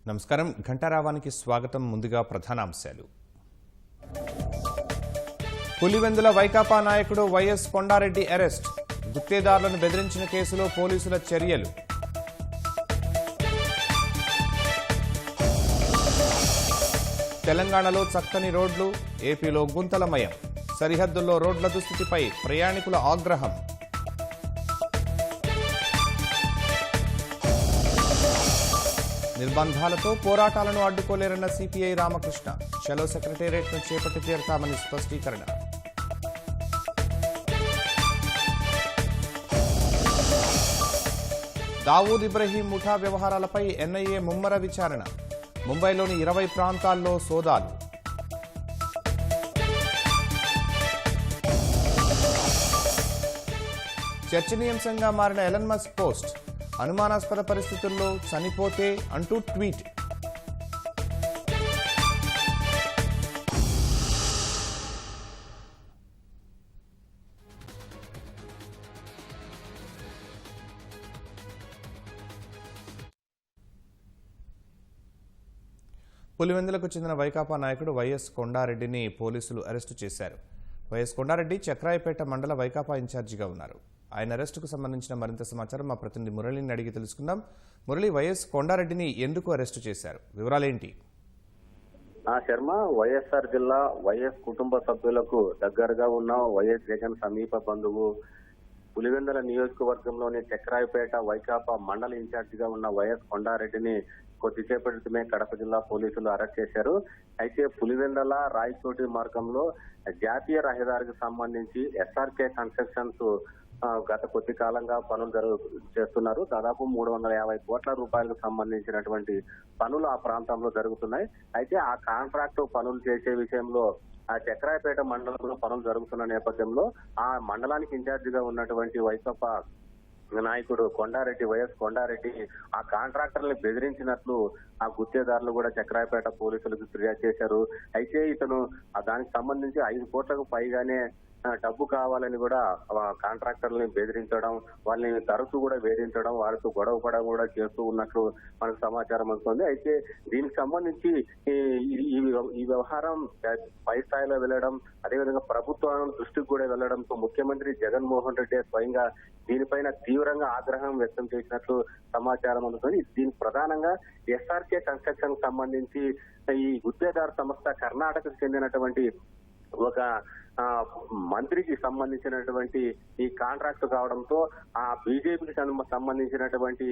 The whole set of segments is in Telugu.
నమస్కారం ఘంటారావానికి స్వాగతం. ముందుగా ప్రధానాంశాలు. పులివెందుల వైకాపా నాయకుడు వైఎస్ కొండారెడ్డి అరెస్ట్. గుత్తేదారులను బెదిరించిన కేసులో పోలీసుల చర్యలు. తెలంగాణలో చక్కని రోడ్లు, ఏపీలో గుంతలమయం. సరిహద్దుల్లో రోడ్ల దుస్థితిపై ప్రయాణికుల ఆగ్రహం. నిర్బంధాలతో పోరాటాలను అడ్డుకోలేరన్న సిపిఐ రామకృష్ణ. చలో సెక్రటేరియట్ను చేపట్టి తీరతామని స్పష్టీకరణ. దావూద్ ఇబ్రహీం ముఠా వ్యవహారాలపై ఎన్ఐఏ ముమ్మర విచారణ. ముంబైలోని 20 ప్రాంతాల్లో సోదాలు. చర్చనీయాంశంగా మారిన ఎలన్ మస్క్ పోస్ట్. అనుమానాస్పద పరిస్థితుల్లో చనిపోతే అంటూ ట్వీట్. పులివెందులకు చెందిన వైకాపా నాయకుడు వైఎస్ కొండారెడ్డిని పోలీసులు అరెస్టు చేశారు. వైఎస్ కొండారెడ్డి చక్రాయపేట మండల వైకాపా ఇన్ఛార్జిగా ఉన్నారు. ఆయన అరెస్టుకు సంబంధించిన మరింత సమాచారం మా ప్రతినిధి మురళిని అడిగి తెలుసుకుందాం. మురళి, వైఎస్ కొండారెడ్డిని ఎందుకు అరెస్టు చేశారు, వివరాలేంటి? శర్మ, వైఎస్ఆర్ జిల్లా వైఎస్ కుటుంబ సభ్యులకు దగ్గరగా ఉన్న వైఎస్ జగన్ సమీప బంధువు, పులివెందుల నియోజకవర్గంలోని చక్రాయపేట వైకాపా మండల ఇన్ఛార్జిగా ఉన్న వైఎస్ కొండారెడ్డిని కొద్దిసేపటి క్రితమే కడప జిల్లా పోలీసులు అరెస్ట్ చేశారు. అయితే పులివెందుల రాయచోటి మార్గంలో జాతీయ రహదారికి సంబంధించి ఎస్ఆర్కే కన్స్ట్రక్షన్స్ గత కొద్ది కాలంగా పనులు చేస్తున్నారు. దాదాపు 350 కోట్ల రూపాయలకు సంబంధించినటువంటి పనులు ఆ ప్రాంతంలో జరుగుతున్నాయి. అయితే ఆ కాంట్రాక్టు పనులు చేసే విషయంలో ఆ చక్రాయపేట మండలంలో పనులు జరుగుతున్న నేపథ్యంలో ఆ మండలానికి ఇన్ఛార్జిగా ఉన్నటువంటి వైకాపా నాయకుడు కొండారెడ్డి, వైఎస్ కొండారెడ్డి ఆ కాంట్రాక్టర్ని బెదిరించినట్లు ఆ గుత్తేదారులు కూడా చక్రాయపేట పోలీసులకు ఫిర్యాదు చేశారు. అయితే ఇతను దానికి సంబంధించి 5 కోట్లకు పైగానే డబ్బు కావాలని కూడా కాంట్రాక్టర్ని బెదిరించడం, వాళ్ళని తరచూ కూడా వేధించడం, వారితో గొడవ పడడం కూడా చేస్తూ ఉన్నట్లు మనకు సమాచారం అందుతుంది. అయితే దీనికి సంబంధించి ఈ వ్యవహారం పై స్థాయిలో వెళ్లడం, అదేవిధంగా ప్రభుత్వం దృష్టికి కూడా వెళ్లడంతో ముఖ్యమంత్రి జగన్మోహన్ రెడ్డి స్వయంగా దీనిపైన తీవ్రంగా ఆగ్రహం వ్యక్తం చేసినట్లు సమాచారం అందుతుంది. దీనికి ప్రధానంగా ఎస్ఆర్కే కన్స్ట్రక్షన్ సంబంధించి ఈ గుత్తేదారు సంస్థ కర్ణాటకకు చెందినటువంటి ఒక మంత్రికి సంబంధించినటువంటి ఈ కాంట్రాక్ట్ కావడంతో ఆ బీజేపీకి సంబంధించినటువంటి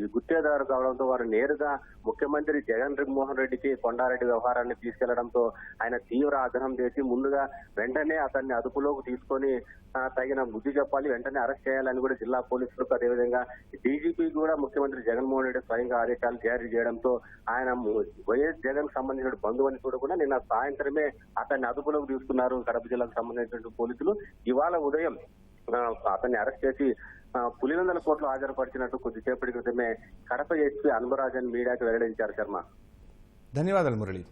ఈ గుత్తేదారు కావడంతో వారు నేరుగా ముఖ్యమంత్రి జగన్మోహన్ రెడ్డికి కొండారెడ్డి వ్యవహారాన్ని తీసుకెళ్లడంతో ఆయన తీవ్ర ఆగ్రహం చేసి ముందుగా వెంటనే అతన్ని అదుపులోకి తీసుకొని తగిన బుద్ధి చెప్పాలి, వెంటనే అరెస్ట్ చేయాలని కూడా జిల్లా పోలీసులకు, అదేవిధంగా డీజీపీ కూడా ముఖ్యమంత్రి జగన్మోహన్ రెడ్డి స్వయంగా ఆదేశాలు జారీ చేయడంతో ఆయన వైఎస్ జగన్ సంబంధించిన బంధువుని కూడా నిన్న సాయంత్రమే అతన్ని అదుపులోకి తీసుకున్నారు కడప జిల్లాకు సంబంధించిన పోలీసులు. ఇవాళ ఉదయం అతన్ని అరెస్ట్ చేసి పులివెందుల కోర్టులో హాజరుపరిచినట్టు కొద్దిసేపటి క్రితమే కడప ఎస్పీ అన్బరాజన్ మీడియాకు వెల్లడించారు. శర్మ, ధన్యవాదాలు మురళి.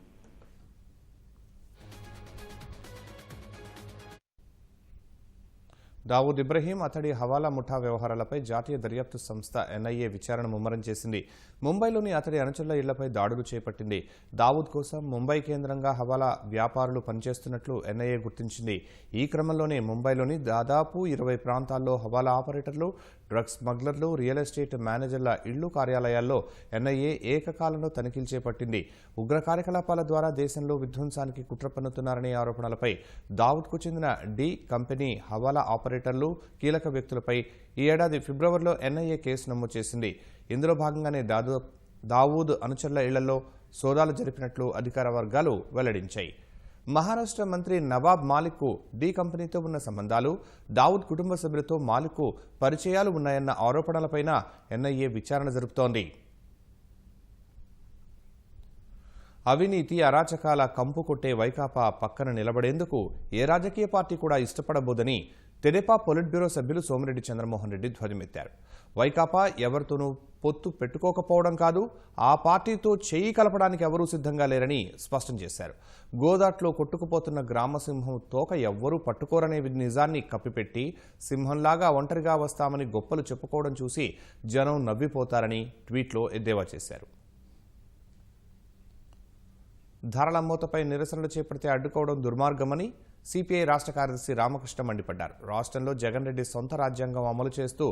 దావూద్ ఇబ్రహీం, అతడి హవాలా ముఠా వ్యవహారాలపై జాతీయ దర్యాప్తు సంస్థ ఎన్ఐఏ విచారణ ముమ్మరం చేసింది. ముంబైలోని అతడి అనుచరుల ఇళ్లపై దాడులు చేపట్టింది. దావూద్ కోసం ముంబై కేంద్రంగా హవాలా వ్యాపారులు పనిచేస్తున్నట్లు ఎన్ఐఏ గుర్తించింది. ఈ క్రమంలోనే ముంబైలోని దాదాపు 20 ప్రాంతాల్లో హవాలా ఆపరేటర్లు, డ్రగ్స్ స్మగ్లర్లు, రియల్ ఎస్టేట్ మేనేజర్ల ఇళ్లు, కార్యాలయాల్లో ఎన్ఐఏ ఏకకాలంలో తనిఖీలు చేపట్టింది. ఉగ్ర కార్యకలాపాల ద్వారా దేశంలో విధ్వంసానికి కుట్ర పన్నుతున్నారనే ఆరోపణలపై దావూద్కు చెందిన డి కంపెనీ హవాలా ఆపరేటర్లు, కీలక వ్యక్తులపై ఈ ఏడాది ఫిబ్రవరిలో ఎన్ఐఏ కేసు నమోదు చేసింది. ఇందులో భాగంగానే దావూద్ అనుచరుల ఇళ్లలో సోదాలు జరిపినట్లు అధికార వర్గాలు వెల్లడించాయి. మహారాష్ట్ర మంత్రి నవాబ్ మాలిక్కు డి కంపెనీతో ఉన్న సంబంధాలు, దావూద్ కుటుంబ సభ్యులతో మాలిక్కు పరిచయాలు ఉన్నాయన్న ఆరోపణలపై ఎన్ఐఏ విచారణ జరుపుతోంది. అవినీతి, అరాచకాల కంపు కొట్టే వైకాపా పక్కన నిలబడేందుకు ఏ రాజకీయ పార్టీ కూడా ఇష్టపడబోదని తెదేపా పొలిట్ బ్యూరో సభ్యులు సోమిరెడ్డి చంద్రమోహన్ రెడ్డి ధ్వజమెత్తారు. వైకాపా ఎవరితోనూ పొత్తు పెట్టుకోకపోవడం కాదు, ఆ పార్టీతో చేయి కలపడానికి ఎవరూ సిద్ధంగా లేరని స్పష్టం చేశారు. గోదాట్లో కొట్టుకుపోతున్న గ్రామసింహం తోక ఎవ్వరూ పట్టుకోరనే నిజాన్ని కప్పిపెట్టి సింహంలాగా ఒంటరిగా వస్తామని గొప్పలు చెప్పుకోవడం చూసి జనం నవ్విపోతారని ట్వీట్లో ఎద్దేవా చేశారు. ధరల మూతపై నిరసనలు చేపడితే అడ్డుకోవడం దుర్మార్గమని సిపిఐ రాష్ట్ర కార్యదర్శి రామకృష్ణ మండిపడ్డారు. రాష్ట్రంలో జగన్ రెడ్డి సొంత రాజ్యాంగం అమలు చేస్తూ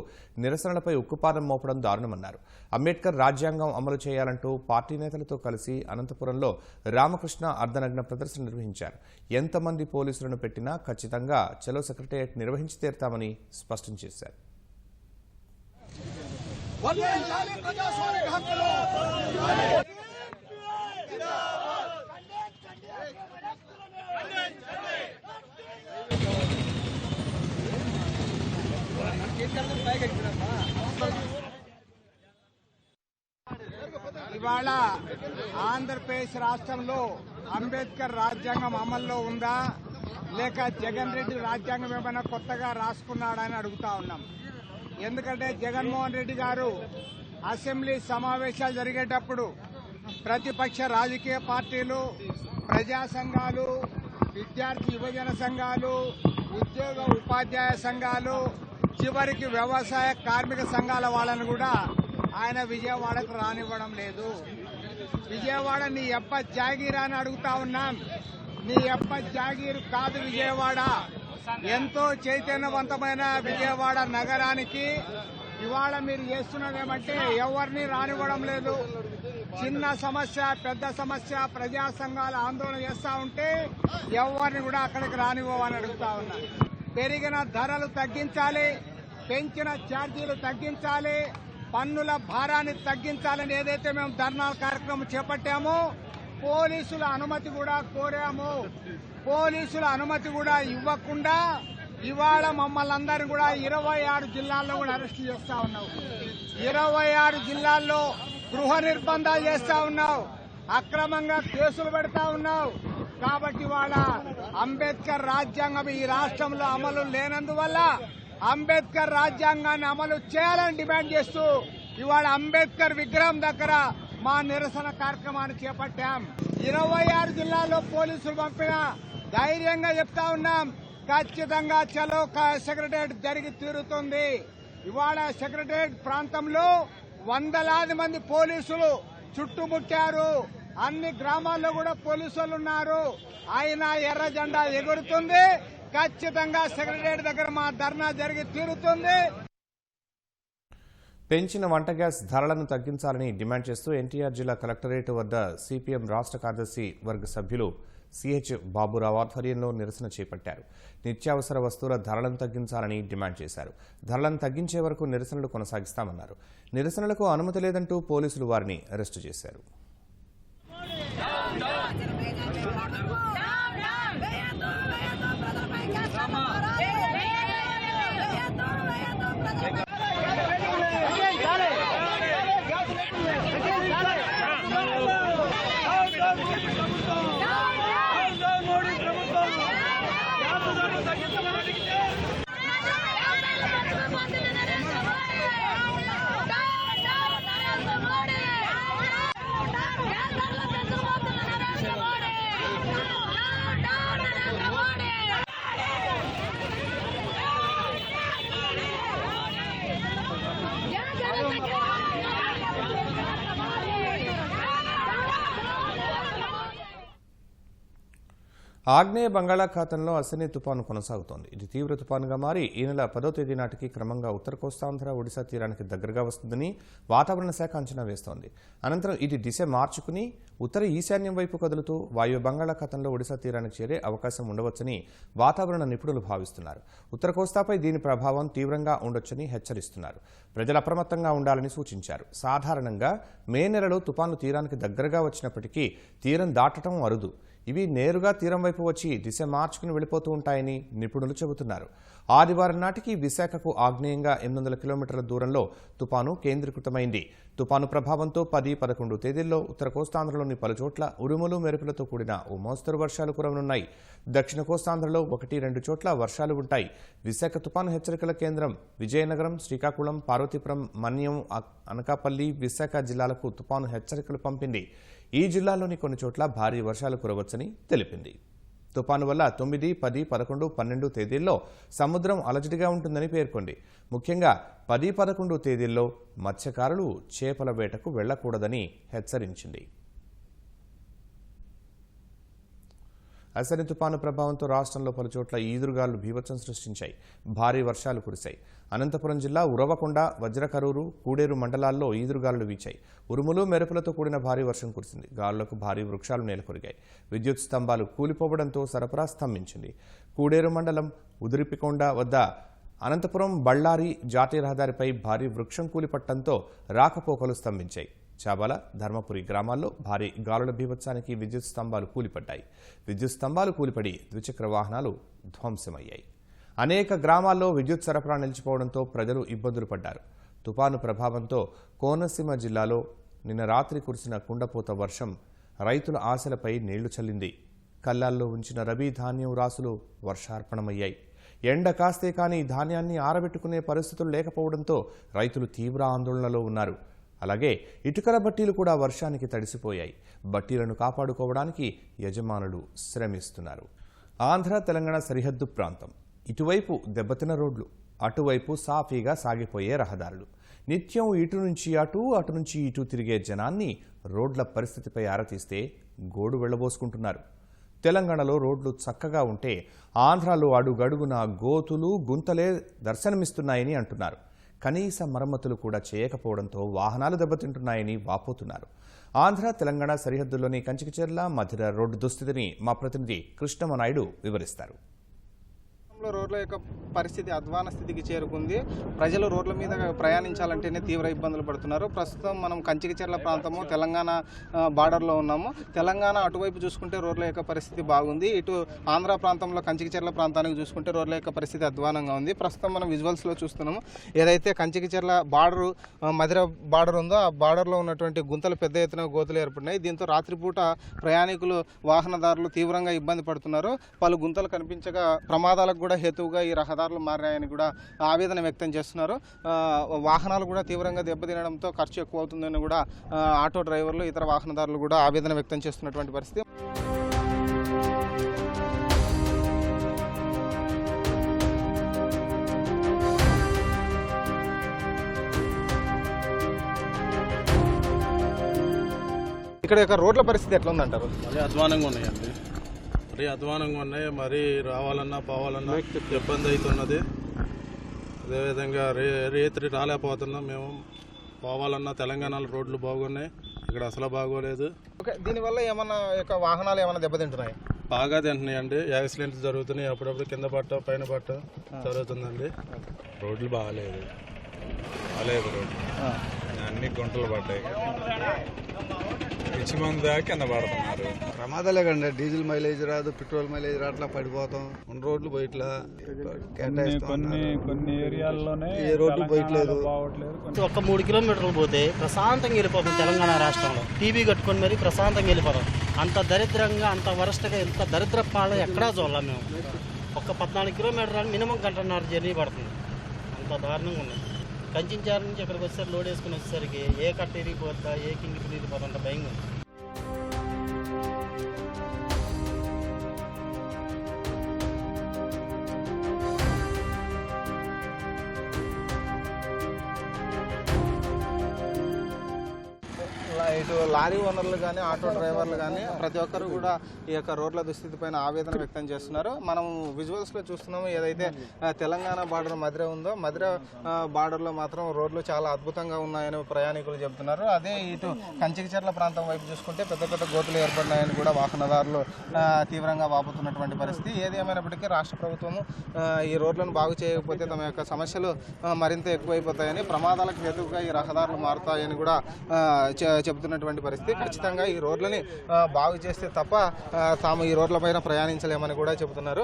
నిరసనలపై ఉక్కుపాదం మోపడం దారుణమన్నారు. అంబేద్కర్ రాజ్యాంగం అమలు చేయాలంటూ పార్టీ నేతలతో కలిసి అనంతపురంలో రామకృష్ణ అర్ధనగ్న ప్రదర్శన నిర్వహించారు. ఎంతమంది పోలీసులను పెట్టినా ఖచ్చితంగా చలో సెక్రటేరియట్ నిర్వహించి తీరుతామని స్పష్టం చేశారు. ఇవాళ ఆంధ్రప్రదేశ్ రాష్ట్రంలో అంబేద్కర్ రాజ్యాంగం అమల్లో ఉందా లేక జగన్ రెడ్డి రాజ్యాంగం ఏమైనా కొత్తగా రాసుకున్నాడని అడుగుతా ఉన్నాం. ఎందుకంటే జగన్మోహన్ రెడ్డి గారు అసెంబ్లీ సమావేశాలు జరిగేటప్పుడు ప్రతిపక్ష రాజకీయ పార్టీలు, ప్రజా సంఘాలు, విద్యార్థి యువజన సంఘాలు, ఉద్యోగ ఉపాధ్యాయ సంఘాలు, చివరికి వ్యవసాయ కార్మిక సంఘాల వాళ్ళని కూడా ఆయన విజయవాడకు రానివ్వడం లేదు. విజయవాడ నీ అప్ప జాగీరా అని అడుగుతా ఉన్నాం. నీ అప్ప జాగీరు కాదు విజయవాడ. ఎంతో చైతన్యవంతమైన విజయవాడ నగరానికి ఇవాళ మీరు చేస్తున్నదేమంటే ఎవరిని రానివ్వడం లేదు. చిన్న సమస్య, పెద్ద సమస్య, ప్రజా సంఘాలు ఆందోళన చేస్తా ఉంటే ఎవరిని కూడా అక్కడికి రానివ్వమని అడుగుతా ఉన్నా. పెరిగిన ధరలు తగ్గించాలి, పెంచిన ఛార్జీలు తగ్గించాలి, పన్నుల భారాన్ని తగ్గించాలని ఏదైతే మేము ధర్నా కార్యక్రమం చేపట్టామో పోలీసుల అనుమతి కూడా కోరాము. పోలీసుల అనుమతి కూడా ఇవ్వకుండా ఇవాళ మమ్మల్ని అందరినీ కూడా 26 జిల్లాల్లో కూడా అరెస్ట్ చేస్తా ఉన్నావు. 26 జిల్లాల్లో గృహ నిర్బంధాలు చేస్తా ఉన్నావు, అక్రమంగా కేసులు పెడతా ఉన్నావు. కాబట్టి ఇవాళ అంబేద్కర్ రాజ్యాంగం ఈ రాష్ట్రంలో అమలు లేనందువల్ల అంబేద్కర్ రాజ్యాంగాన్ని అమలు చేయాలని డిమాండ్ చేస్తూ ఇవాళ అంబేద్కర్ విగ్రహం దగ్గర మా నిరసన కార్యక్రమాన్ని చేపట్టాం. 26 జిల్లాల్లో పోలీసులు పంపిన ధైర్యంగా చెప్తా ఉన్నాం, ఖచ్చితంగా చలో సెక్రటేరియట్ జరిగి తీరుతుంది. ఇవాళ సెక్రటేరియట్ ప్రాంతంలో వందలాది మంది పోలీసులు చుట్టుముట్టారు. అన్ని గ్రామాల్లో కూడా పోలీసులు ఉన్నారు. అయినా ఎర్ర జెండా ఎగురుతుంది. ఖచ్చితంగా సెక్రటేరియట్ దగ్గర మా ధర్నా జరిగి తీరుతుంది. పెంచిన వంట గ్యాస్ ధరలను తగ్గించాలని డిమాండ్ చేస్తూ ఎన్టీఆర్ జిల్లా కలెక్టరేట్ వద్ద సిపిఎం రాష్ట్ర కార్యదర్శి వర్గ సభ్యులు సిహెచ్ బాబురావు ఆధ్వర్యంలో నిరసన చేపట్టారు. నిత్యావసర వస్తువుల ధరలను తగ్గించాలని డిమాండ్ చేశారు. ధరలను తగ్గించే వరకు నిరసనలు కొనసాగిస్తామన్నారు. నిరసనలకు అనుమతి లేదంటూ పోలీసులు వారిని అరెస్టు చేశారు. ఆగ్నేయ బంగాళాఖాతంలో అసని తుపాను కొనసాగుతోంది. ఇది తీవ్ర తుపానుగా మారి ఈ నెల 10వ తేదీ నాటికి క్రమంగా ఉత్తర కోస్తాంధ్ర, ఒడిశా తీరానికి దగ్గరగా వస్తుందని వాతావరణ శాఖ అంచనా వేస్తోంది. అనంతరం ఇది దిశ మార్చుకుని ఉత్తర ఈశాన్యం వైపు కదులుతూ వాయు బంగాళాఖాతంలో ఒడిశా తీరానికి చేరే అవకాశం ఉండవచ్చని వాతావరణ నిపుణులు భావిస్తున్నారు. ఉత్తర కోస్తాపై దీని ప్రభావం తీవ్రంగా ఉండొచ్చని హెచ్చరిస్తున్నారు. ప్రజలు అప్రమత్తంగా ఉండాలని సూచించారు. సాధారణంగా మే నెలలో తుపాను తీరానికి దగ్గరగా వచ్చినప్పటికీ తీరం దాటడం అరుదు. ఇవి నేరుగా తీరం వైపు వచ్చి దిశ మార్చుకుని వెళ్లిపోతూ ఉంటాయని నిపుణులు చెబుతున్నారు. ఆదివారం నాటికి విశాఖకు ఆగ్నేయంగా 800 కిలోమీటర్ల దూరంలో తుపాను కేంద్రీకృతమైంది. తుపాను ప్రభావంతో 10-11 తేదీల్లో ఉత్తర కోస్తాంధ్రలోని పలుచోట్ల ఉరుములు మెరుపులతో కూడిన ఓ మోస్తరు వర్షాలు కురవనున్నాయి. దక్షిణ కోస్తాంధ్రలో 1-2 చోట్ల వర్షాలు ఉంటాయి. విశాఖ తుపాను హెచ్చరికల కేంద్రం విజయనగరం, శ్రీకాకుళం, పార్వతీపురం, మన్యం, అనకాపల్లి, విశాఖ జిల్లాలకు తుపాను హెచ్చరికలు పంపింది. ఈ జిల్లాల్లోని కొన్ని చోట్ల భారీ వర్షాలు కురవచ్చని తెలిపింది. తుపాను వల్ల 9, 10, 11, 12 తేదీల్లో సముద్రం అలజడిగా ఉంటుందని పేర్కొంది. ముఖ్యంగా 10, 11 తేదీల్లో మత్స్యకారులు చేపల వేటకు వెళ్లకూడదని హెచ్చరించింది. అసని తుపాను ప్రభావంతో రాష్ట్రంలో పలుచోట్ల ఈదురుగాలు బీభత్సం సృష్టించాయి. భారీ వర్షాలు కురిశాయి. అనంతపురం జిల్లా ఉరవకొండ, వజ్రకరూరు, కూడేరు మండలాల్లో ఈదురుగాలులు వీచాయి. ఉరుములు, మెరుపులతో కూడిన భారీ వర్షం కురిసింది. గాలులకు భారీ వృక్షాలు నేలకొరిగాయి. విద్యుత్ స్తంభాలు కూలిపోవడంతో సరఫరా స్తంభించింది. కూడేరు మండలం ఉదిరిపికొండ వద్ద అనంతపురం బళ్ళారి జాతీయ రహదారిపై భారీ వృక్షం కూలిపట్టడంతో రాకపోకలు స్తంభించాయి. చాబాల, ధర్మపురి గ్రామాల్లో భారీ గాలుల బీభత్సానికి విద్యుత్ స్తంభాలు కూలిపడ్డాయి. విద్యుత్ స్తంభాలు కూలిపడి ద్విచక్ర వాహనాలు ధ్వంసమయ్యాయి. అనేక గ్రామాల్లో విద్యుత్ సరఫరా నిలిచిపోవడంతో ప్రజలు ఇబ్బందులు పడ్డారు. తుపాను ప్రభావంతో కోనసీమ జిల్లాలో నిన్న రాత్రి కురిసిన కుండపోత వర్షం రైతుల ఆశలపై నీళ్లు చల్లింది. కల్లాల్లో ఉంచిన రబీ ధాన్యం రాసులు వర్షార్పణమయ్యాయి. ఎండ కాస్తే కానీ ధాన్యాన్ని ఆరబెట్టుకునే పరిస్థితులు లేకపోవడంతో రైతులు తీవ్ర ఆందోళనలో ఉన్నారు. అలాగే ఇటుకల బట్టీలు కూడా వర్షానికి తడిసిపోయాయి. బట్టీలను కాపాడుకోవడానికి యజమానులు శ్రమిస్తున్నారు. ఆంధ్ర తెలంగాణ సరిహద్దు ప్రాంతం. ఇటువైపు దెబ్బతిన రోడ్లు, అటువైపు సాఫీగా సాగిపోయే రహదారులు. నిత్యం ఇటు నుంచి అటు, అటు నుంచి ఇటు తిరిగే జనాన్ని రోడ్ల పరిస్థితిపై ఆరతీస్తే గోడు వెళ్లబోసుకుంటున్నారు. తెలంగాణలో రోడ్లు చక్కగా ఉంటే ఆంధ్రాలో అడుగడుగున గోతులు, గుంతలే దర్శనమిస్తున్నాయని అంటున్నారు. కనీస మరమ్మతులు కూడా చేయకపోవడంతో వాహనాలు దెబ్బతింటున్నాయని వాపోతున్నారు. ఆంధ్ర తెలంగాణ సరిహద్దుల్లోని కంచికచెర్ల, మధిర రోడ్డు దుస్థితిని మా ప్రతినిధి కృష్ణమనాయుడు వివరిస్తారు. రోడ్ల యొక్క పరిస్థితి అధ్వాన స్థితికి చేరుకుంది. ప్రజలు రోడ్ల మీద ప్రయాణించాలంటేనే తీవ్ర ఇబ్బందులు పడుతున్నారు. ప్రస్తుతం మనం కంచికచెర్ల ప్రాంతము తెలంగాణ బార్డర్లో ఉన్నాము. తెలంగాణ అటువైపు చూసుకుంటే రోడ్ల యొక్క పరిస్థితి బాగుంది. ఇటు ఆంధ్ర ప్రాంతంలో కంచికచెర్ల ప్రాంతానికి చూసుకుంటే రోడ్ల యొక్క పరిస్థితి అధ్వానంగా ఉంది. ప్రస్తుతం మనం విజువల్స్లో చూస్తున్నాము. ఏదైతే కంచికచెర్ల బార్డరు మధిర బార్డర్ ఉందో ఆ బార్డర్లో ఉన్నటువంటి గుంతలు పెద్ద ఎత్తున గోతులు ఏర్పడినాయి. దీంతో రాత్రిపూట ప్రయాణికులు, వాహనదారులు తీవ్రంగా ఇబ్బంది పడుతున్నారు. పలు గుంతలు కనిపించగా ప్రమాదాలకు హేతువుగా ఈ రహదారులు మారాయని కూడా ఆవేదన వ్యక్తం చేస్తున్నారు. వాహనాలు కూడా తీవ్రంగా దెబ్బతినడంతో ఖర్చు ఎక్కువ అవుతుందని కూడా ఆటో డ్రైవర్లు, ఇతర వాహనదారులు కూడా ఆవేదన వ్యక్తం చేస్తున్నటువంటి పరిస్థితి. ఇక్కడ యొక్క రోడ్ల పరిస్థితి ఎట్లా ఉందంటారు? మరీ అధ్వానంగా ఉన్నాయండి. అధ్వానంగా ఉన్నాయి. మరీ రావాలన్నా పోవాలన్నా ఇబ్బంది అవుతున్నది. అదేవిధంగా రేత్రి రాలేకపోతున్నాం మేము. పోవాలన్నా తెలంగాణలో రోడ్లు బాగున్నాయి, ఇక్కడ అసలు బాగోలేదు. దీనివల్ల ఏమన్నా వాహనాలు ఏమైనా దెబ్బతింటున్నాయి? బాగా తింటున్నాయండి. యాక్సిడెంట్స్ జరుగుతున్నాయి. అప్పుడప్పుడు కింద పట్ట, పైన పట్ట జరుగుతుందండి. రోడ్లు బాగాలేదు రోడ్లు అన్ని గుంటలు పడ్డాయి. పిచ్చి మంది దాకా కింద పడుతున్నారు. ప్రమాదాలే కండి. డీజిల్ మైలేజ్ రాదు, పెట్రోల్ మైలేజ్ రాట్లా పడిపోతాం. ఉన్న రోడ్లు బయటలా కొన్ని ఏరియాల్లోనే ఏ రోడ్లు బయటలేదు. ఒక 3 కిలోమీటర్లు పోతే ప్రశాంతంగా వెళ్ళిపోతాం. తెలంగాణ రాష్ట్రంలో టీవీ కట్టుకొని మరి ప్రశాంతంగా వెళ్ళిపోతాం. అంత దరిద్రంగా, అంత వరస్ట్గా, ఎంత దరిద్ర పాలన ఎక్కడా చూడాలి మేము. ఒక 14 కిలోమీటర్లు మినిమం గంటన్నర జర్నీ పడుతుంది. అంత దారుణంగా ఉంది. కంచించారు నుంచి ఇక్కడికి వచ్చేసరికి లోడ్ వేసుకుని వచ్చేసరికి ఏ కట్ట ఇరిగిపోతా, ఏ కిందికి ఇరిగిపోతా, అంత భయంగా ఉంది. ఇటు లారీ ఓనర్లు కానీ, ఆటో డ్రైవర్లు కానీ ప్రతి ఒక్కరు కూడా ఈ యొక్క రోడ్ల దుస్థితి పైన ఆవేదన వ్యక్తం చేస్తున్నారు. మనం విజువల్స్లో చూస్తున్నాము. ఏదైతే తెలంగాణ బార్డర్ మధిర ఉందో, మధిర బార్డర్లో మాత్రం రోడ్లు చాలా అద్భుతంగా ఉన్నాయని ప్రయాణికులు చెబుతున్నారు. అదే ఇటు కంచికచెర్ల ప్రాంతం వైపు చూసుకుంటే పెద్ద పెద్ద గోతులు ఏర్పడినాయని కూడా వాహనదారులు తీవ్రంగా వాపుతున్నటువంటి పరిస్థితి. ఏది ఏమైనప్పటికీ రాష్ట్ర ప్రభుత్వము ఈ రోడ్లను బాగు చేయకపోతే తమ యొక్క సమస్యలు మరింత ఎక్కువైపోతాయని, ప్రమాదాలకు హేతువుగా ఈ రహదారులు మారుతాయని కూడా చెబుతున్నటువంటి పరిస్థితి. ఖచ్చితంగా ఈ రోడ్లని బాగు చేస్తే తప్ప తాము ఈ రోడ్లపైన ప్రయాణించలేమని కూడా చెబుతున్నారు.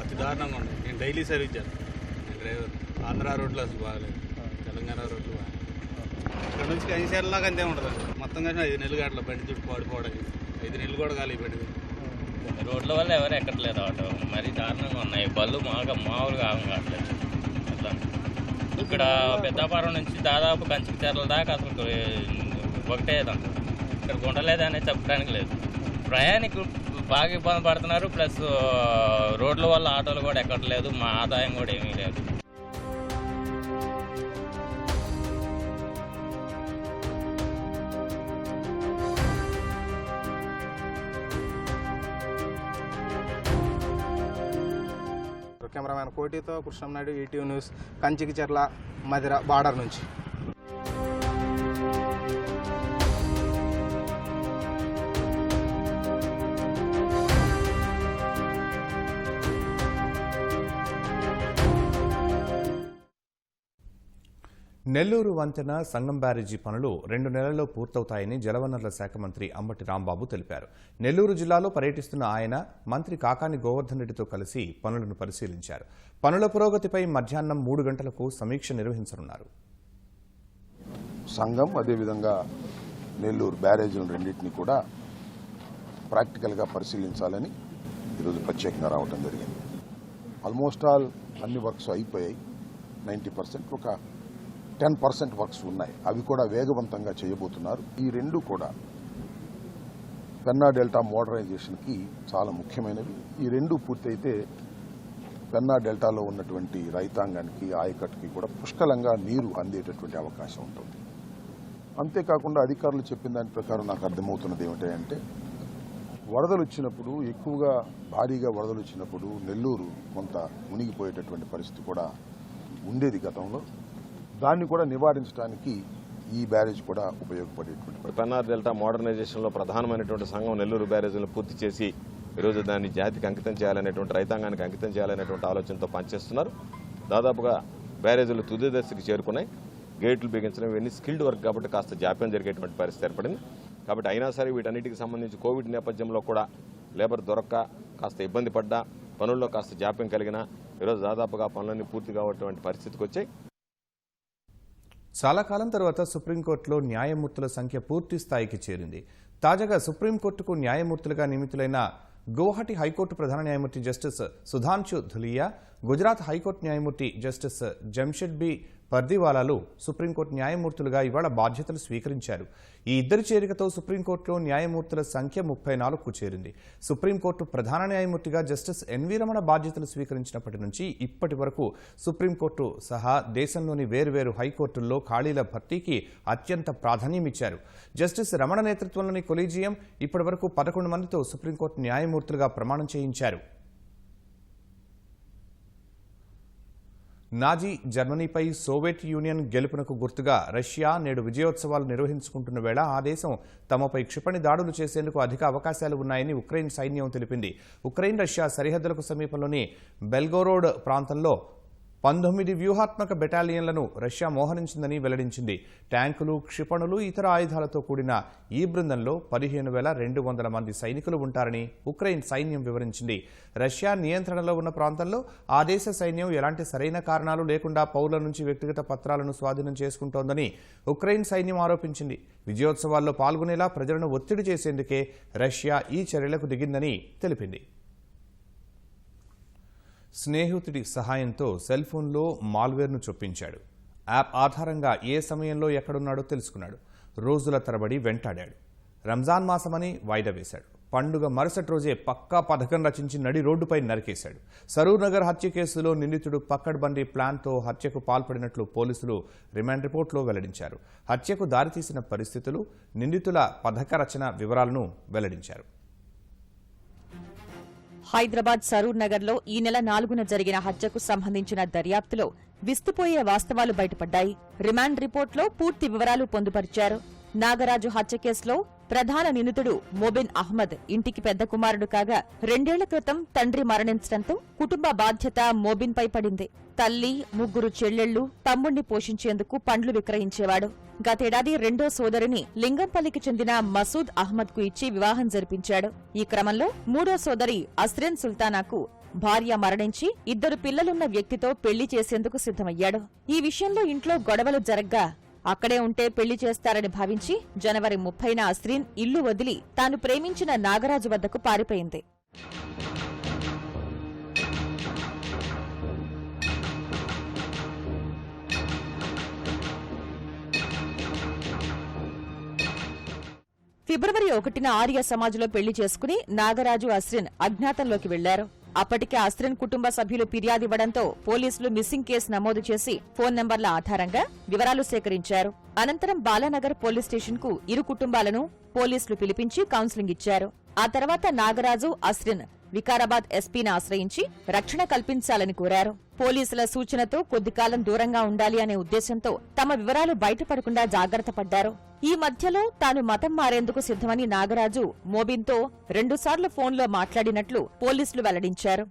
అతి దారుణంగా ఉంది. నేను డైలీ సర్వీస్ చేస్తాను. నేను డ్రైవర్. ఆంధ్ర రోడ్లు అసలు బాగాలేదు, తెలంగాణ రోడ్లు బాగాలేదు. ఇక్కడ నుంచి కంచికచెర్లలాగా అంతే ఉంటుంది. మొత్తం కలిసి 5 నెలలు అట్లా బండి చుట్టూ పడిపోవడానికి. 5 నెలలు కూడా కాలి బండి. రోడ్ల వల్ల ఎవరు ఎక్కట్లేదు ఆటో. మరీ దారుణంగా ఉన్నాయి. బళ్ళు మామూలుగా కావట్లేదు. అట్లా ఇక్కడ పెద్దాపురం నుంచి దాదాపు కంచికచెర్ల దాకా అసలు ఒకటే దాంట్లో. ఇక్కడ గుండలేదనే చెప్పడానికి లేదు. ప్రయాణికులు బాగా ఇబ్బంది పడుతున్నారు. ప్లస్ రోడ్ల వల్ల ఆటోలు కూడా ఎక్కట్లేదు, మా ఆదాయం కూడా ఏమీ లేదు. కెమెరామ్యాన్ కోటితో కృష్ణంనాయుడు, ఈటీవీ న్యూస్, కంచికిచెర్ల మధిర బార్డర్ నుంచి. నెల్లూరు వంతెన సంగం బ్యారేజీ పనులు 2 నెలల్లో పూర్తవుతాయని జలవనరుల శాఖ మంత్రి అంబటి రాంబాబు తెలిపారు. నెల్లూరు జిల్లాలో పర్యటిస్తున్న ఆయన మంత్రి కాకాని గోవర్ధన్ రెడ్డితో కలిసి పనులను పరిశీలించారు. పనుల పురోగతిపై మధ్యాహ్నం 3 గంటలకు సమీక్ష నిర్వహించనున్నారు. సంగం అదేవిధంగా నెల్లూరు బ్యారేజీలు రెండింటినీ కూడా ప్రాక్టికల్గా పరిశీలించాలని ఈరోజు ప్రత్యేకంగా రావడం జరిగింది. ఆల్మోస్ట్ ఆల్ అన్ని వర్క్స్ అయిపోయాయి. 90%, ఒక 10% వర్క్స్ ఉన్నాయి. అవి కూడా వేగవంతంగా చేయబోతున్నారు. ఈ రెండు కూడా పెన్నా డెల్టా మోడరైజేషన్కి చాలా ముఖ్యమైనవి. ఈ రెండు పూర్తయితే పెన్నా డెల్టాలో ఉన్నటువంటి రైతాంగానికి, ఆయకట్టుకి కూడా పుష్కలంగా నీరు అందేటటువంటి అవకాశం ఉంటుంది. అంతేకాకుండా అధికారులు చెప్పిన దాని ప్రకారం నాకు అర్థమవుతున్నది ఏమిటంటే, వరదలు వచ్చినప్పుడు, ఎక్కువగా భారీగా వరదలు వచ్చినప్పుడు నెల్లూరు కొంత మునిగిపోయేటటువంటి పరిస్థితి కూడా ఉండేది గతంలో. దాన్ని కూడా నివారించడానికి ఈ బ్యారేజ్ కూడా ఉపయోగపడేటువంటి. పెన్నా డెల్టా మోడర్నైజేషన్లో ప్రధానమైనటువంటి సంఘం నెల్లూరు బ్యారేజీలను పూర్తి చేసి ఈరోజు దాన్ని జాతికి అంకితం చేయాలనేటువంటి, రైతాంగానికి అంకితం చేయాలనేటువంటి ఆలోచనతో పనిచేస్తున్నారు. దాదాపుగా బ్యారేజీలు తుది దశకి చేరుకున్నాయి. గేట్లు బిగించడం ఇవన్నీ స్కిల్డ్ వర్క్ కాబట్టి కాస్త జాప్యం జరిగేటువంటి పరిస్థితి ఏర్పడింది. కాబట్టి అయినా సరే వీటన్నిటికి సంబంధించి కోవిడ్ నేపథ్యంలో కూడా లేబర్ దొరక్క కాస్త ఇబ్బంది పడ్డా, పనుల్లో కాస్త జాప్యం కలిగినా ఈరోజు దాదాపుగా పనులన్నీ పూర్తి కావటువంటి పరిస్థితికి వచ్చాయి. చాలా కాలం తర్వాత సుప్రీంకోర్టులో న్యాయమూర్తుల సంఖ్య పూర్తి స్థాయికి చేరింది. తాజాగా సుప్రీంకోర్టుకు న్యాయమూర్తులుగా నియమితులైన గౌహటి హైకోర్టు ప్రధాన న్యాయమూర్తి జస్టిస్ సుధాంశు ధులియా, గుజరాత్ హైకోర్టు న్యాయమూర్తి జస్టిస్ జంషెడ్ బి పర్దివాలాలు సుప్రీంకోర్టు న్యాయమూర్తులుగా ఇవాళ బాధ్యతలు స్వీకరించారు. ఈ ఇద్దరి చేరికతో సుప్రీంకోర్టులో న్యాయమూర్తుల సంఖ్య 34కు చేరింది. సుప్రీంకోర్టు ప్రధాన న్యాయమూర్తిగా జస్టిస్ ఎన్వి రమణ బాధ్యతలు స్వీకరించినప్పటి నుంచి ఇప్పటి వరకు సుప్రీంకోర్టు సహా దేశంలోని వేర్వేరు హైకోర్టుల్లో ఖాళీల భర్తీకి అత్యంత ప్రాధాన్యమిచ్చారు. జస్టిస్ రమణ నేతృత్వంలోని కొలీజియం ఇప్పటి వరకు 11 మందితో సుప్రీంకోర్టు న్యాయమూర్తులుగా ప్రమాణం చేయించారు. నాజీ జర్మనీపై సోవియట్ యూనియన్ గెలుపునకు గుర్తుగా రష్యా నేడు విజయోత్సవాలు నిర్వహించుకుంటున్న వేళ ఆ దేశం తమపై క్షిపణి దాడులు చేసేందుకు అధిక అవకాశాలు ఉన్నాయని ఉక్రెయిన్ సైన్యం తెలిపింది. ఉక్రెయిన్ రష్యా సరిహద్దులకు సమీపంలోని బెల్గోరోడ్ ప్రాంతంలో 19 వ్యూహాత్మక బెటాలియన్లను రష్యా మోహరించిందని వెల్లడించింది. ట్యాంకులు, క్షిపణులు, ఇతర ఆయుధాలతో కూడిన ఈ బృందంలో 15,200 మంది సైనికులు ఉంటారని ఉక్రెయిన్ సైన్యం వివరించింది. రష్యా నియంత్రణలో ఉన్న ప్రాంతంలో ఆ దేశ సైన్యం ఎలాంటి సరైన కారణాలు లేకుండా పౌరుల నుంచి వ్యక్తిగత పత్రాలను స్వాధీనం చేసుకుంటోందని ఉక్రెయిన్ సైన్యం ఆరోపించింది. విజయోత్సవాల్లో పాల్గొనేలా ప్రజలను ఒత్తిడి చేసేందుకే రష్యా ఈ చర్యలకు దిగిందని తెలిపింది. స్నేహితుడి సహాయంతో సెల్ ఫోన్లో మాల్వేర్ను చొప్పించాడు. యాప్ ఆధారంగా ఏ సమయంలో ఎక్కడున్నాడో తెలుసుకున్నాడు. రోజుల తరబడి వెంటాడాడు. రంజాన్ మాసమని వాయిదా వేశాడు. పండుగ మరుసటి రోజే పక్కా పథకం రచించి నడి రోడ్డుపై నరికేశాడు. సరూర్ నగర్ హత్య కేసులో నిందితుడు పక్కడ్బందీ ప్లాన్తో హత్యకు పాల్పడినట్లు పోలీసులు రిమాండ్ రిపోర్టులో వెల్లడించారు. హత్యకు దారితీసిన పరిస్థితులు, నిందితుల పథక రచన వివరాలను వెల్లడించారు. హైదరాబాద్ సరూర్ నగర్లో ఈ నెల 4న జరిగిన హత్యకు సంబంధించిన దర్యాప్తులో విస్తుపోయే వాస్తవాలు బయటపడ్డాయి. రిమాండ్ రిపోర్టులో పూర్తి వివరాలు పొందుపరిచారు. నాగరాజు హత్య కేసులో ప్రధాన నిందితుడు మోబిన్ అహ్మద్ ఇంటికి పెద్ద కుమారుడు కాగా 2 ఏళ్ల క్రితం తండ్రి మరణించడంతో కుటుంబ బాధ్యత మోబిన్పై పడింది. తల్లి, 3 చెల్లెళ్లు, తమ్ముణ్ణి పోషించేందుకు పండ్లు విక్రయించేవాడు. గతేడాది 2వ సోదరిని లింగంపల్లికి చెందిన మసూద్ అహ్మద్ కు ఇచ్చి వివాహం జరిపించాడు. ఈ క్రమంలో 3వ సోదరి అస్రెన్ సుల్తానాకు భార్య మరణించి 2 పిల్లలున్న వ్యక్తితో పెళ్లి చేసేందుకు సిద్ధమయ్యాడు. ఈ విషయంలో ఇంట్లో గొడవలు జరగ్గా అక్కడే ఉంటే పెళ్లి చేస్తారని భావించి జనవరి 30న అస్రీన్ ఇల్లు వదిలి తాను ప్రేమించిన నాగరాజు వద్దకు పారిపోయింది. ఫిబ్రవరి 1న ఆర్య సమాజ్లో పెళ్లి చేసుకుని నాగరాజు అస్రిన్ అజ్ఞాతంలోకి వెళ్లారు. అప్పటికే అస్రిన్ కుటుంబ సభ్యులు ఫిర్యాదివ్వడంతో పోలీసులు మిస్సింగ్ కేసు నమోదు చేసి ఫోన్ నంబర్ల ఆధారంగా వివరాలు సేకరించారు. అనంతరం బాలానగర్ పోలీస్ స్టేషన్ కు ఇరు కుటుంబాలను పోలీసులు పిలిపించి కౌన్సిలింగ్ ఇచ్చారు. ఆ తర్వాత నాగరాజు అస్రిన్ వికారాబాద్ ఎస్పీని ఆశ్రయించి రక్షణ కల్పించాలని కోరారు. పోలీసుల సూచనతో కొద్దికాలం దూరంగా ఉండాలి అనే ఉద్దేశంతో తమ వివరాలు బయటపడకుండా జాగ్రత్త పడ్డారు. ఈ మధ్యలో తాను మతం మారేందుకు సిద్ధమని నాగరాజు మోబిన్తో 2 సార్లు ఫోన్లో మాట్లాడినట్లు పోలీసులు వెల్లడించారు.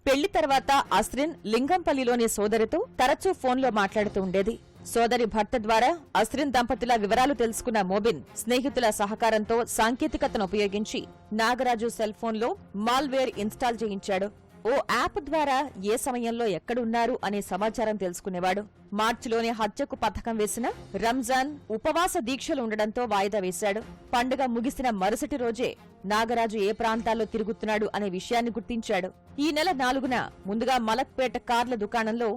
పెళ్లి తర్వాత అస్రిన్ లింగంపల్లిలోని సోదరితో తరచూ ఫోన్లో మాట్లాడుతూ ఉండేది. సోదరి భర్త ద్వారా అస్రిన్ దంపతుల వివరాలు తెలుసుకున్న మోబిన్ స్నేహితుల సహకారంతో సాంకేతికతను ఉపయోగించి నాగరాజు సెల్ ఫోన్లో మాల్వేర్ ఇన్స్టాల్ చేయించాడు. ఓ యాప్ ద్వారా ఏ సమయంలో ఎక్కడున్నారు అనే సమాచారం తెలుసుకునేవాడు. మార్చిలోనే హత్యకు పథకం వేసిన రంజాన్ ఉపవాస దీక్షలు ఉండడంతో వాయిదా వేశాడు. పండుగ ముగిసిన మరుసటి రోజే నాగరాజు ఏ ప్రాంతాల్లో తిరుగుతున్నాడు అనే విషయాన్ని గుర్తించాడు. ఈ నెల 4న ముందుగా మలక్పేట కార్ల దుకాణంలో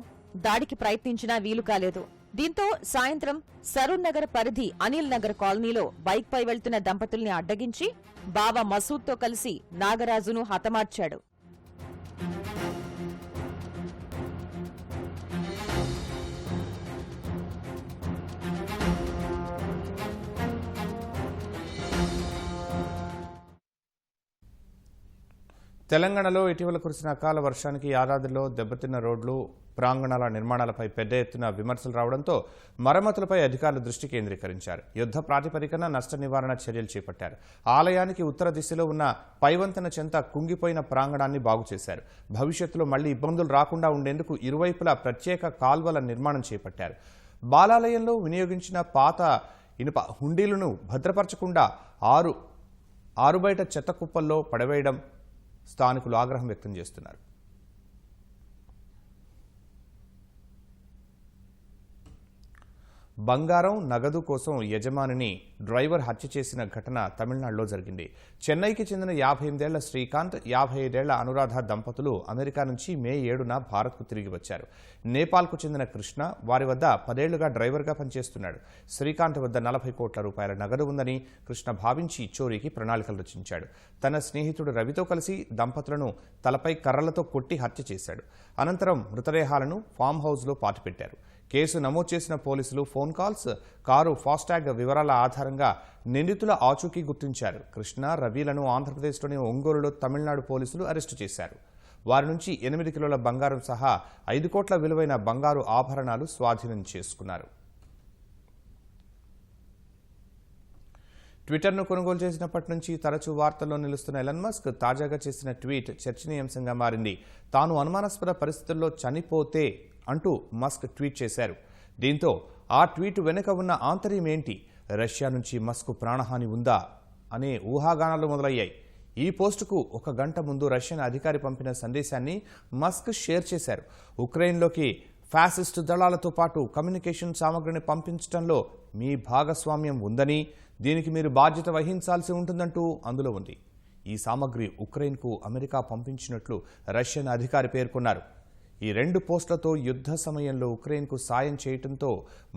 దాడికి ప్రయత్నించినా వీలు కాలేదు. దీంతో సాయంత్రం సరూర్ నగర్ పరిధి అనిల్ నగర్ కాలనీలో బైక్పై వెళ్తున్న దంపతుల్ని అడ్డగించి బావ మసూద్తో కలిసి నాగరాజును హతమార్చాడు. తెలంగాణలో ఇటీవల కురిసిన అకాల వర్షానికి యాదాద్రిలో దెబ్బతిన్న రోడ్లు, ప్రాంగణాల నిర్మాణాలపై పెద్ద ఎత్తున విమర్శలు రావడంతో మరమ్మతులపై అధికారులు దృష్టి కేంద్రీకరించారు. యుద్ధ ప్రాతిపదికన నష్ట నివారణ చర్యలు చేపట్టారు. ఆలయానికి ఉత్తర దిశలో ఉన్న పైవంతెన చెంత కుంగిపోయిన ప్రాంగణాన్ని బాగు చేశారు. భవిష్యత్తులో మళ్లీ ఇబ్బందులు రాకుండా ఉండేందుకు ఇరువైపులా ప్రత్యేక కాల్వల నిర్మాణం చేపట్టారు. బాలాలయంలో వినియోగించిన పాత ఇనుప హుండీలను భద్రపరచకుండా ఆరు బయట చెత్త కుప్పల్లో పడవేయడం స్థానికులు ఆగ్రహం వ్యక్తం చేస్తున్నారు. బంగారం, నగదు కోసం యజమానిని డ్రైవర్ హత్య చేసిన ఘటన తమిళనాడులో జరిగింది. చెన్నైకి చెందిన 58 ఏళ్ల శ్రీకాంత్, 55 ఏళ్ల అనురాధ దంపతులు అమెరికా నుంచి మే 7న భారత్కు తిరిగి వచ్చారు. నేపాల్కు చెందిన కృష్ణ వారి వద్ద 10 ఏళ్లుగా డ్రైవర్గా పనిచేస్తున్నాడు. శ్రీకాంత్ వద్ద 40 కోట్ల రూపాయల నగదు ఉందని కృష్ణ భావించి చోరీకి ప్రణాళికలు రచించాడు. తన స్నేహితుడు రవితో కలిసి దంపతులను తలపై కర్రలతో కొట్టి హత్య చేశాడు. అనంతరం మృతదేహాలను ఫామ్ హౌస్లో పాతిపెట్టారు. కేసు నమోదు చేసిన పోలీసులు ఫోన్ కాల్స్, కారు ఫాస్టాగ్ వివరాల ఆధారంగా నిందితుల ఆచూకీ గుర్తించారు. కృష్ణ, రవిలను ఆంధ్రప్రదేశ్లోని ఒంగోలులో తమిళనాడు పోలీసులు అరెస్టు చేశారు. వారి నుంచి 8 కిలోల బంగారం సహా 5 కోట్ల విలువైన బంగారు ఆభరణాలు స్వాధీనం చేసుకున్నారు. ట్విట్టర్ను కొనుగోలు చేసినప్పటి నుంచి తరచూ వార్తల్లో నిలుస్తున్న ఎలన్ మస్క్ తాజాగా చేసిన ట్వీట్ చర్చనీయాంశంగా మారింది. తాను అనుమానాస్పద పరిస్థితుల్లో చనిపోతే అంటూ మస్క్ ట్వీట్ చేశారు. దీంతో ఆ ట్వీట్ వెనుక ఉన్న ఆంతర్యం ఏంటి? రష్యా నుంచి మస్క్ ప్రాణహాని ఉందా అనే ఊహాగానాలు మొదలయ్యాయి. ఈ పోస్టుకు 1 గంట ముందు రష్యన్ అధికారి పంపిన సందేశాన్ని మస్క్ షేర్ చేశారు. ఉక్రెయిన్లోకి ఫ్యాసిస్టు దళాలతో పాటు కమ్యూనికేషన్ సామగ్రిని పంపించడంలో మీ భాగస్వామ్యం ఉందని, దీనికి మీరు బాధ్యత వహించాల్సి ఉంటుందంటూ అందులో ఉంది. ఈ సామగ్రి ఉక్రెయిన్కు అమెరికా పంపించినట్లు రష్యన్ అధికారి పేర్కొన్నారు. ఈ 2 పోస్టులతో యుద్ధ సమయంలో ఉక్రెయిన్కు సాయం చేయడంతో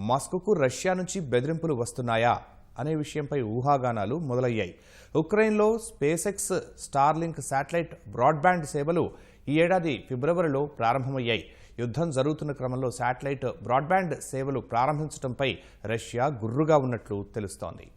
మస్క్కు రష్యా నుంచి బెదిరింపులు వస్తున్నాయా అనే విషయంపై ఊహాగానాలు మొదలయ్యాయి. ఉక్రెయిన్లో స్పేసెక్స్ స్టార్లింక్ శాటిలైట్ బ్రాడ్బ్యాండ్ సేవలు ఈ ఏడాది ఫిబ్రవరిలో ప్రారంభమయ్యాయి. యుద్ధం జరుగుతున్న క్రమంలో శాటిలైట్ బ్రాడ్బ్యాండ్ సేవలు ప్రారంభించడంపై రష్యా గుర్రుగా ఉన్నట్లు తెలుస్తోంది.